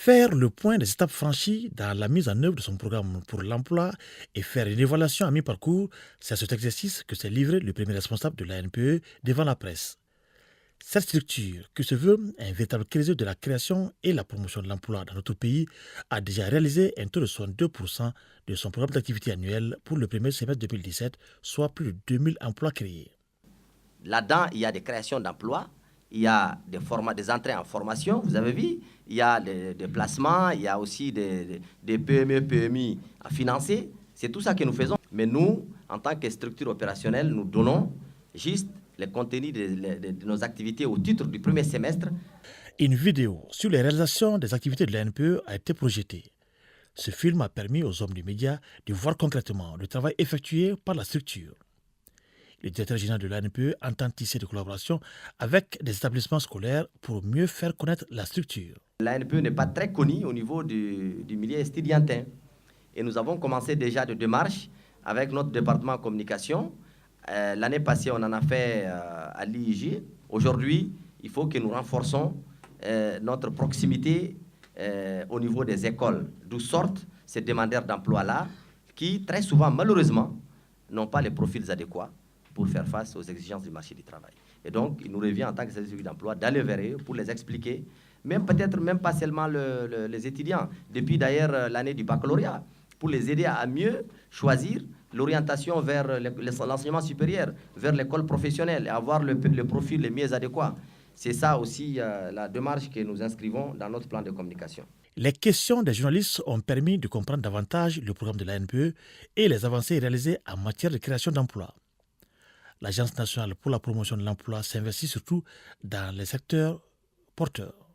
Faire le point des étapes franchies dans la mise en œuvre de son programme pour l'emploi et faire une évaluation à mi-parcours, c'est à cet exercice que s'est livré le premier responsable de l'ANPE devant la presse. Cette structure, qui se veut un véritable créneau de la création et la promotion de l'emploi dans notre pays, a déjà réalisé un taux de 62% de son programme d'activité annuel pour le premier semestre 2017, soit plus de 2000 emplois créés. Là-dedans, il y a des créations d'emplois, il y a des entrées en formation, vous avez vu, il y a des placements, il y a aussi des PME, PMI à financer. C'est tout ça que nous faisons. Mais nous, en tant que structure opérationnelle, nous donnons juste les contenus de nos activités au titre du premier semestre. Une vidéo sur les réalisations des activités de l'ANPE a été projetée. Ce film a permis aux hommes du média de voir concrètement le travail effectué par la structure. Le directeur général de l'ANPE entend tisser des collaborations avec des établissements scolaires pour mieux faire connaître la structure. L'ANPE n'est pas très connue au niveau du milieu estudiantin. Et nous avons commencé déjà des démarches avec notre département communication. L'année passée, on en a fait à l'IIG. Aujourd'hui, il faut que nous renforçons notre proximité au niveau des écoles, d'où sortent ces demandeurs d'emploi-là, qui très souvent, malheureusement, n'ont pas les profils adéquats pour faire face aux exigences du marché du travail. Et donc, il nous revient en tant que service d'emploi d'aller vers eux pour les expliquer, même peut-être même pas seulement les étudiants, depuis d'ailleurs l'année du baccalauréat, pour les aider à mieux choisir l'orientation vers l'enseignement supérieur, vers l'école professionnelle, et avoir le profil le mieux adéquat. C'est ça aussi la démarche que nous inscrivons dans notre plan de communication. Les questions des journalistes ont permis de comprendre davantage le programme de l'ANPE et les avancées réalisées en matière de création d'emplois. L'Agence nationale pour la promotion de l'emploi s'investit surtout dans les secteurs porteurs.